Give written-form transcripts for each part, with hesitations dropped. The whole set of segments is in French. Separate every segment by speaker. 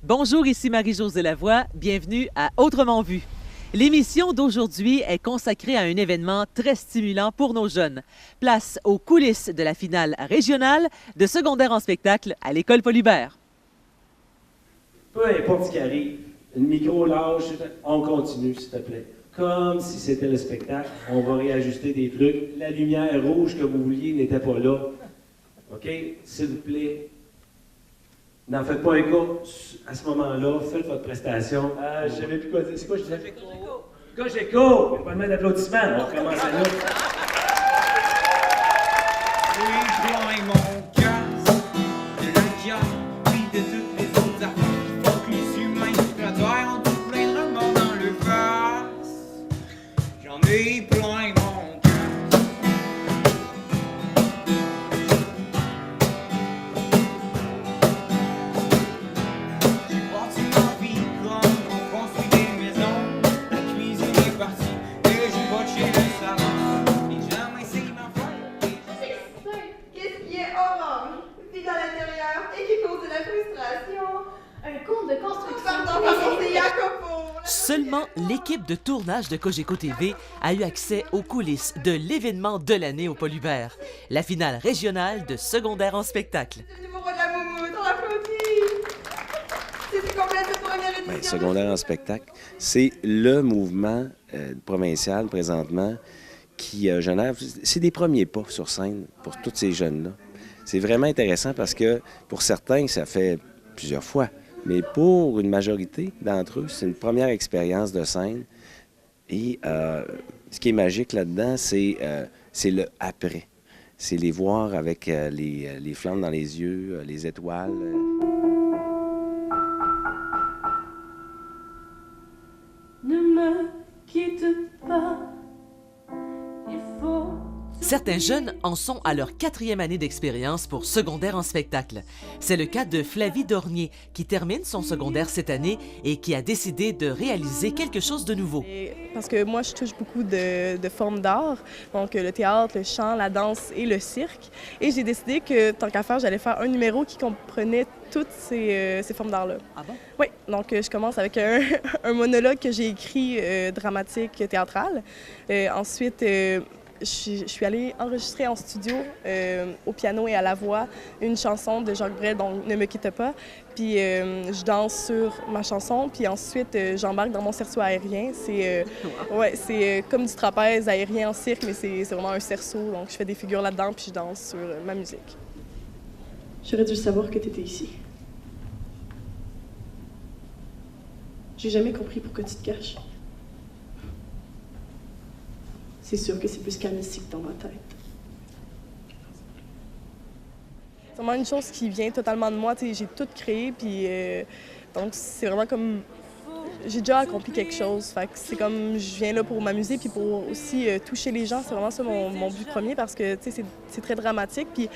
Speaker 1: Bonjour, ici Marie-Josée Lavoie. Bienvenue à Autrement vu. L'émission d'aujourd'hui est consacrée à un événement très stimulant pour nos jeunes. Place aux coulisses de la finale régionale de secondaire en spectacle à l'École Paul-Hubert.
Speaker 2: Peu importe ce qui arrive, le micro lâche, on continue, s'il te plaît. Comme si c'était le spectacle, on va réajuster des trucs. La lumière rouge que vous vouliez n'était pas là. OK? S'il vous plaît, n'en faites pas un cas à ce moment-là. Faites votre prestation. Je ne savais plus quoi dire. C'est quoi je disais? Cogeco! Il n'y a pas de main d'applaudissement. On recommence à nous.
Speaker 3: Oui, je loin mon casque de la carte, puis de toutes les autres affaires qui font que les humains exploiteurs ont tout plein de remords dans le face. J'en ai plein mon casque. J'ai parti ma vie comme on construit des maisons. La cuisine est partie et j'ai botché le salon. Et jamais c'est ma faute.
Speaker 4: Qu'est-ce qui est orange, vide à l'intérieur et qui cause de la frustration?
Speaker 5: Un cours de construction.
Speaker 4: Pardon, c'est Jacopo.
Speaker 1: Seulement l'équipe de tournage de Cogeco TV a eu accès aux coulisses de l'événement de l'année au Paul-Hubert, la finale régionale de secondaire en spectacle.
Speaker 4: C'est le numéro de la moumoute, on l'applaudit. C'était combien cette première édition?
Speaker 6: Bien, secondaire en spectacle, c'est le mouvement provincial présentement qui génère... C'est des premiers pas sur scène pour tous ces jeunes-là. C'est vraiment intéressant parce que pour certains, ça fait plusieurs fois, mais pour une majorité d'entre eux, c'est une première expérience de scène. Et ce qui est magique là-dedans, c'est le après. C'est les voir avec les flammes dans les yeux, les étoiles.
Speaker 5: Ne me quitte pas. Il faut.
Speaker 1: Certains jeunes en sont à leur 4e année d'expérience pour secondaire en spectacle. C'est le cas de Flavie Dornier, qui termine son secondaire cette année et qui a décidé de réaliser quelque chose de nouveau.
Speaker 7: Parce que moi, je touche beaucoup de formes d'art, donc le théâtre, le chant, la danse et le cirque. Et j'ai décidé que, tant qu'à faire, j'allais faire un numéro qui comprenait toutes ces formes d'art-là.
Speaker 1: Ah bon?
Speaker 7: Oui, donc je commence avec un monologue que j'ai écrit, dramatique, théâtral. Ensuite, je suis allée enregistrer en studio, au piano et à la voix, une chanson de Jacques Brel, donc Ne me quitte pas. Puis je danse sur ma chanson, puis ensuite j'embarque dans mon cerceau aérien. C'est comme du trapèze aérien en cirque, mais c'est vraiment un cerceau. Donc je fais des figures là-dedans, puis je danse sur ma musique.
Speaker 8: J'aurais dû savoir que tu étais ici. J'ai jamais compris pourquoi tu te caches. C'est sûr que c'est plus calme ici que dans ma tête.
Speaker 7: C'est vraiment une chose qui vient totalement de moi. J'ai tout créé, puis donc c'est vraiment comme... J'ai déjà accompli quelque chose. Fait que c'est comme je viens là pour m'amuser, puis pour aussi toucher les gens. C'est vraiment ça mon but premier, parce que c'est très dramatique. Puis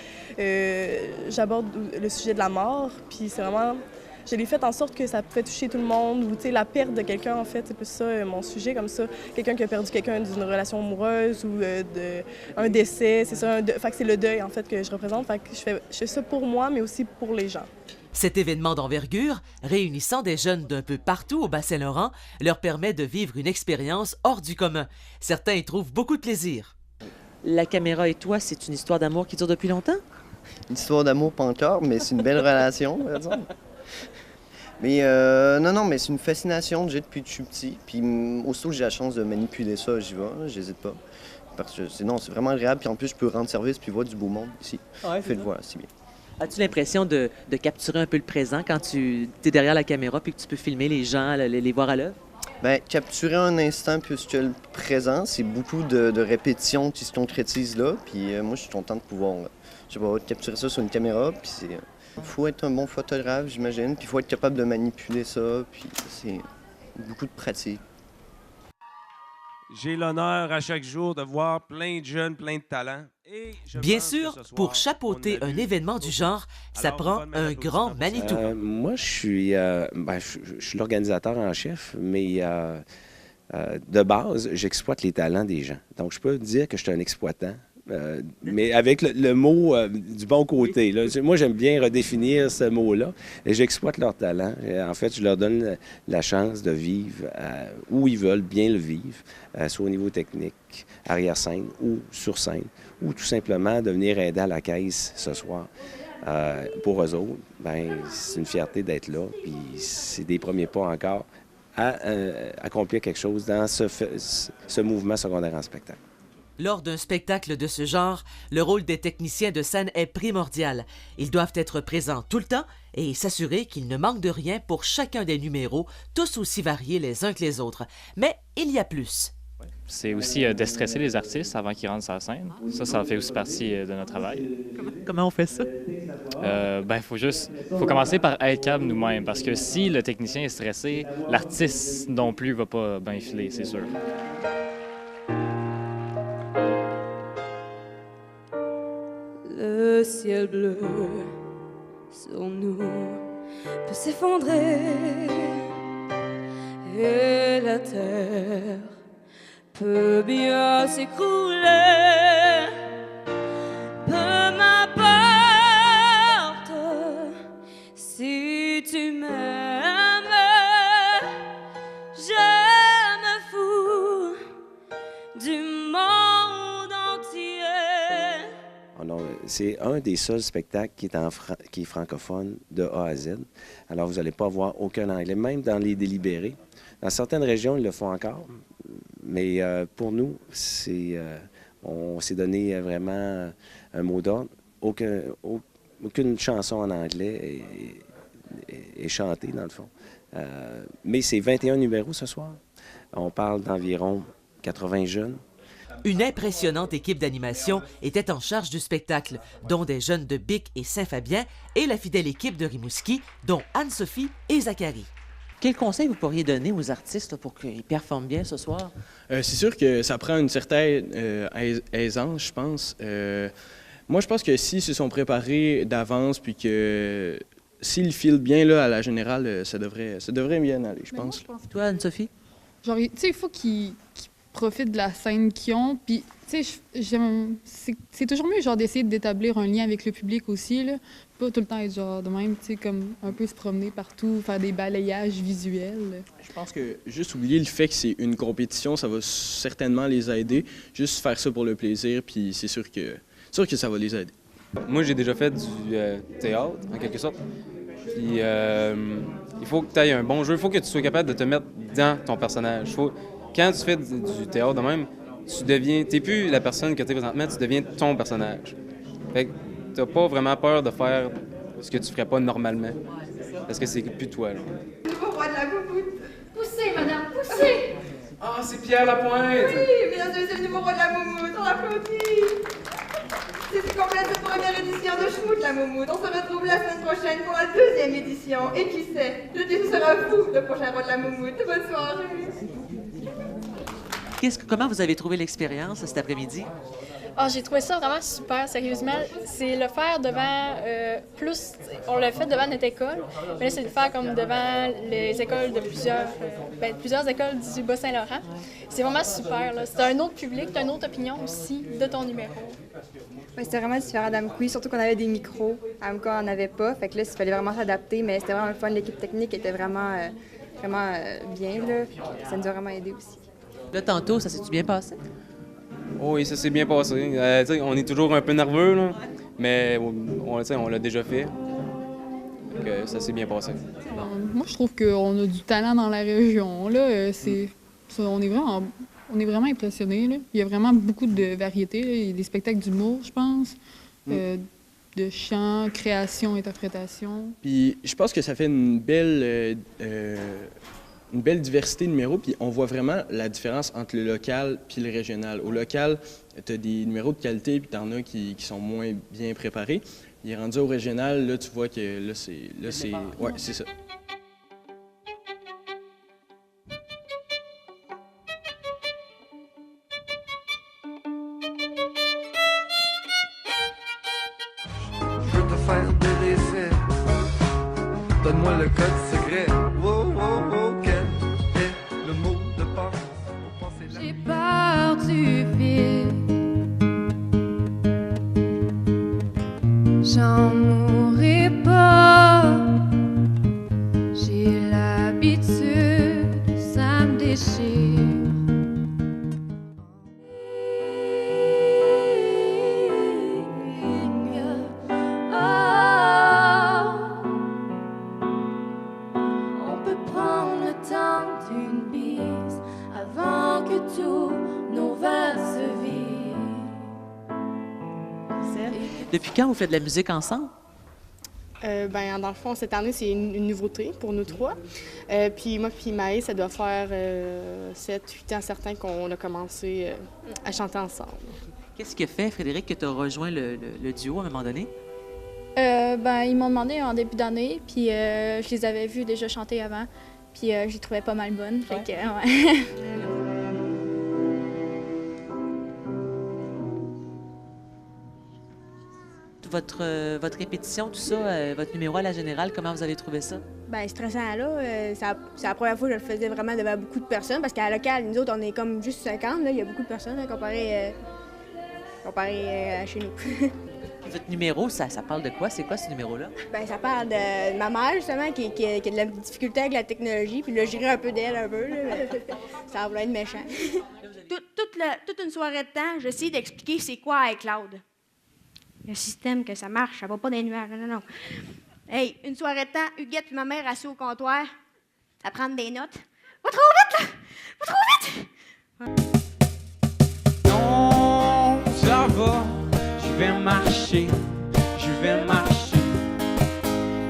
Speaker 7: j'aborde le sujet de la mort, puis c'est vraiment... Je l'ai fait en sorte que ça pouvait toucher tout le monde, ou la perte de quelqu'un, en fait, c'est plus ça mon sujet, comme ça. Quelqu'un qui a perdu quelqu'un d'une relation amoureuse ou un décès, c'est ça. Fait que c'est le deuil, en fait, que je représente. Fait que je fais ça pour moi, mais aussi pour les gens.
Speaker 1: Cet événement d'envergure, réunissant des jeunes d'un peu partout au Bas-Saint-Laurent, leur permet de vivre une expérience hors du commun. Certains y trouvent beaucoup de plaisir. La caméra et toi, c'est une histoire d'amour qui dure depuis longtemps?
Speaker 9: Une histoire d'amour, pas encore, mais c'est une belle relation, on va dire. Mais non, mais c'est une fascination que j'ai depuis que je suis petit. Puis aussitôt que j'ai la chance de manipuler ça, j'y vais, j'hésite pas. Parce que c'est vraiment agréable, puis en plus je peux rendre service puis voir du beau monde ici.
Speaker 1: Ouais,
Speaker 9: Faites voir, c'est bien.
Speaker 1: As-tu l'impression de capturer un peu le présent quand tu es derrière la caméra puis que tu peux filmer les gens, les voir à l'œuvre?
Speaker 9: Bien, capturer un instant puisque le présent, c'est beaucoup de répétitions qui se concrétisent là. Puis moi, je suis content de pouvoir, je sais pas, capturer ça sur une caméra. Puis c'est... Il faut être un bon photographe, j'imagine, puis il faut être capable de manipuler ça, puis c'est beaucoup de pratique.
Speaker 2: J'ai l'honneur à chaque jour de voir plein de jeunes, plein de talents.
Speaker 1: Bien sûr, pour chapeauter un événement du genre, ça prend un grand Manitou.
Speaker 6: Moi, je suis l'organisateur en chef, mais de base, j'exploite les talents des gens. Donc, je peux dire que je suis un exploitant mais avec le mot du bon côté. Là. Moi, j'aime bien redéfinir ce mot-là et j'exploite leur talent. En fait, je leur donne la chance de vivre où ils veulent bien le vivre, soit au niveau technique, arrière-scène ou sur scène, ou tout simplement de venir aider à la caisse ce soir. Pour eux autres, ben, c'est une fierté d'être là, puis c'est des premiers pas encore à accomplir quelque chose dans ce mouvement secondaire en spectacle.
Speaker 1: Lors d'un spectacle de ce genre, le rôle des techniciens de scène est primordial. Ils doivent être présents tout le temps et s'assurer qu'il ne manque de rien pour chacun des numéros, tous aussi variés les uns que les autres. Mais il y a plus.
Speaker 10: C'est aussi déstresser les artistes avant qu'ils rentrent sur la scène. Ça fait aussi partie de notre travail.
Speaker 1: Comment on fait ça?
Speaker 10: Faut commencer par être calme nous-mêmes, parce que si le technicien est stressé, l'artiste non plus va pas bien filer, c'est sûr.
Speaker 5: Le ciel bleu sur nous peut s'effondrer et la terre peut bien s'écrouler. Peu m'importe si tu m'aimes, je me fous du monde entier.
Speaker 6: C'est un des seuls spectacles qui est francophone de A à Z. Alors, vous n'allez pas voir aucun anglais, même dans les délibérés. Dans certaines régions, ils le font encore. Mais pour nous, on s'est donné vraiment un mot d'ordre. Aucune chanson en anglais est chantée, dans le fond. Mais c'est 21 numéros ce soir. On parle d'environ 80 jeunes.
Speaker 1: Une impressionnante équipe d'animation était en charge du spectacle, dont des jeunes de Bic et Saint-Fabien et la fidèle équipe de Rimouski, dont Anne-Sophie et Zachary. Quel conseil vous pourriez donner aux artistes là, pour qu'ils performent bien ce soir?
Speaker 11: C'est sûr que ça prend une certaine aisance, je pense. Moi, je pense que s'ils se sont préparés d'avance, puis que s'ils filent bien là, à la générale, ça devrait bien aller, je pense.
Speaker 1: Toi, Anne-Sophie?
Speaker 12: Genre, tu sais, il faut qu'ils profitent de la scène qu'ils ont, puis, tu sais, c'est toujours mieux, genre, d'essayer d'établir un lien avec le public aussi, là. Pas tout le temps être genre de même, tu sais, comme un peu se promener partout, faire des balayages visuels.
Speaker 11: Je pense que juste oublier le fait que c'est une compétition, ça va certainement les aider. Juste faire ça pour le plaisir, puis c'est sûr que ça va les aider.
Speaker 13: Moi, j'ai déjà fait du théâtre, en quelque sorte. Puis il faut que tu aies un bon jeu, il faut que tu sois capable de te mettre dans ton personnage. Quand tu fais du théâtre de même, t'es plus la personne que tu es présentement, tu deviens ton personnage. Fait que t'as pas vraiment peur de faire ce que tu ferais pas normalement. Parce que c'est plus toi, là.
Speaker 4: Nouveau roi de la moumoute.
Speaker 5: Poussez, madame, poussez!
Speaker 13: Ah, c'est Pierre Lapointe!
Speaker 4: Oui, mesdames et messieurs, c'est le nouveau roi de la moumoute. On applaudit! C'est complète cette première édition de Schmout la moumoute. On se retrouve la semaine prochaine pour la deuxième édition. Et qui sait, jeudi ce sera vous, le prochain roi de la moumoute. Bonne soirée!
Speaker 1: Comment vous avez trouvé l'expérience cet après-midi?
Speaker 14: Ah, j'ai trouvé ça vraiment super, sérieusement. C'est le faire devant on l'a fait devant notre école, mais là, c'est le faire comme devant les écoles de plusieurs écoles du Bas-Saint-Laurent. C'est vraiment super, là. C'est un autre public, une autre opinion aussi de ton numéro.
Speaker 15: Ouais, c'était vraiment différent d'Amqui, surtout qu'on avait des micros. À Amqui, on n'en avait pas, fait que là, il fallait vraiment s'adapter, mais c'était vraiment le fun. L'équipe technique était vraiment bien, là. Ça nous a vraiment aidé aussi.
Speaker 1: Là, tantôt, ça s'est-tu bien passé?
Speaker 13: Oh oui, ça s'est bien passé. On est toujours un peu nerveux, là, mais on l'a déjà fait. Donc, ça s'est bien passé.
Speaker 12: Moi, je trouve qu'on a du talent dans la région. Là. On est vraiment impressionnés. Là. Il y a vraiment beaucoup de variétés. Là. Il y a des spectacles d'humour, je pense, de chant, création, interprétation.
Speaker 11: Puis je pense que ça fait une belle diversité de numéros, puis on voit vraiment la différence entre le local puis le régional. Au local, tu as des numéros de qualité, puis tu en as qui sont moins bien préparés. Il est rendu au régional, là, tu vois que là, c'est... Ouais, c'est ça.
Speaker 16: Je veux te faire de l'effet. Donne-moi le code secret. Wow, wow, wow, quel est le mot de passe pour passer la...
Speaker 5: J'ai peur du vide, j'en mourrai pas. J'ai l'habitude, ça me déchire. On peut prendre le temps d'une bise avant que tous nos vers se vident.
Speaker 1: Depuis quand vous faites de la musique ensemble?
Speaker 17: Dans le fond, cette année, c'est une nouveauté pour nous trois. Puis moi puis Maë, ça doit faire 7-8 ans certains qu'on a commencé à chanter ensemble.
Speaker 1: Qu'est-ce qui a fait, Frédéric, que tu as rejoint le duo à un moment donné?
Speaker 14: Ils m'ont demandé en début d'année, puis je les avais vus déjà chanter avant, puis je les trouvais pas mal bonnes. Fait que, ouais.
Speaker 1: Votre répétition, tout ça, votre numéro à la générale, comment vous avez trouvé ça?
Speaker 15: Stressant, là. C'est la première fois que je le faisais vraiment devant beaucoup de personnes, parce qu'à la locale, nous autres, on est comme juste 50, là. Il y a beaucoup de personnes, là, comparé à chez nous.
Speaker 1: Votre numéro, ça parle de quoi? C'est quoi ce numéro-là?
Speaker 15: Ça parle de ma mère, justement, qui a de la difficulté avec la technologie, puis là, je dirais un peu d'elle, un peu, là. Ça va être méchant.
Speaker 18: Toute une soirée de temps, j'essaie d'expliquer c'est quoi iCloud. Le système, que ça marche, ça va pas dans les nuages, non. Hey, une soirée de temps, Huguette et ma mère assis au comptoir, à prendre des notes. Va trop vite, là! Va trop vite!
Speaker 3: Non, ça va, je vais marcher.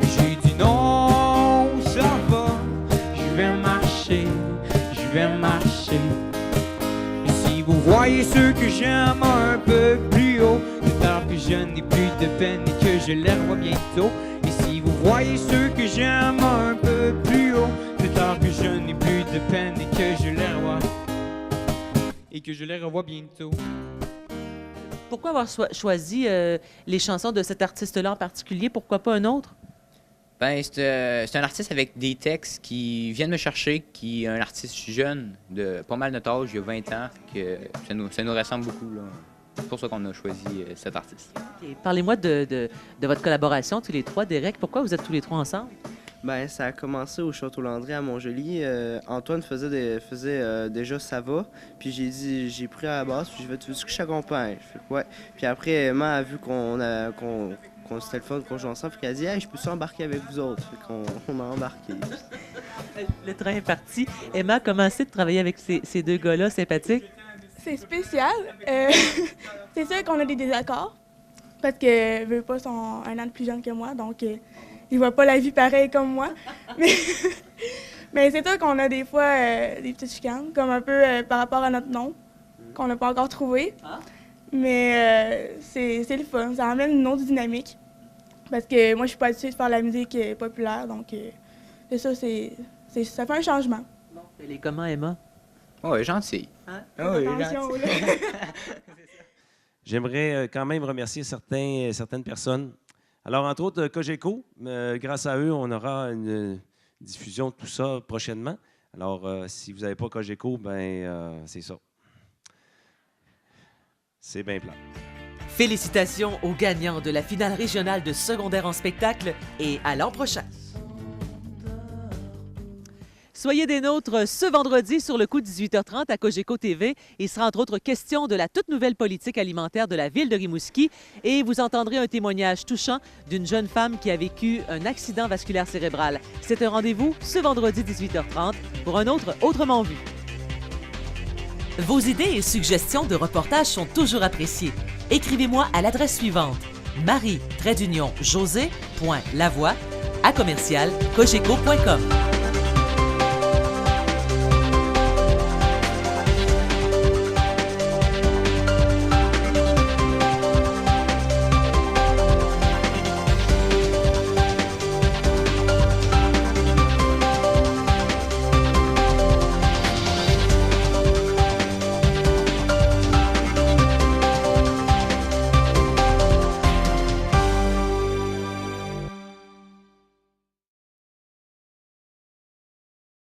Speaker 3: J'ai dit non, ça va, je vais marcher. Et si vous voyez ceux que j'aime un peu plus haut, c'est tard que je n'ai plus de peine et que je les revois bientôt. Et si vous voyez ceux que j'aime un peu plus haut, c'est tard que je n'ai plus de peine et que je les revois bientôt.
Speaker 1: Pourquoi avoir choisi les chansons de cet artiste-là en particulier? Pourquoi pas un autre?
Speaker 19: C'est un artiste avec des textes qui viennent me chercher, qui est un artiste jeune, de pas mal notre âge, il y a 20 ans. Que ça nous ressemble beaucoup, là. C'est pour ça qu'on a choisi cet artiste.
Speaker 1: Et parlez-moi de votre collaboration, tous les trois. Derek, pourquoi vous êtes tous les trois ensemble?
Speaker 20: Ça a commencé au Château Landry à Montjoly. Antoine faisait déjà Ça va. Puis j'ai pris à la base, puis je vais tu veux que je t'accompagne? Je fais ouais. Puis après, Emma a vu qu'on c'était le fun qu'on joue ensemble, puis elle a dit hey, je peux embarquer avec vous autres. Fait qu'on a embarqué.
Speaker 1: Le train est parti. Emma, comment c'est de travailler avec ces deux gars-là sympathiques?
Speaker 7: C'est spécial. C'est sûr qu'on a des désaccords, parce que veux pas, sont un an de plus jeunes que moi, donc ils voient pas la vie pareil comme moi. Mais c'est sûr qu'on a des fois des petites chicanes, comme un peu par rapport à notre nom, qu'on n'a pas encore trouvé. Mais c'est le fun, ça amène une autre dynamique. Parce que moi, je suis pas habituée de faire de la musique populaire, donc c'est ça, ça fait un changement.
Speaker 1: Bon. Elle est comment, Emma?
Speaker 19: Oh, elle est gentille.
Speaker 1: Hein?
Speaker 19: Oh, elle est gentille.
Speaker 2: J'aimerais quand même remercier certaines personnes. Alors, entre autres, Cogeco. Grâce à eux, on aura une diffusion de tout ça prochainement. Alors, si vous n'avez pas Cogeco, c'est ça. C'est bien plat.
Speaker 1: Félicitations aux gagnants de la finale régionale de secondaire en spectacle et à l'an prochain. Soyez des nôtres ce vendredi sur le coup de 18h30 à Cogeco TV. Il sera entre autres question de la toute nouvelle politique alimentaire de la ville de Rimouski et vous entendrez un témoignage touchant d'une jeune femme qui a vécu un accident vasculaire cérébral. C'est un rendez-vous ce vendredi 18h30 pour un autre Autrement vu. Vos idées et suggestions de reportages sont toujours appréciées. Écrivez-moi à l'adresse suivante marie-josé.lavoie@cogeco.com.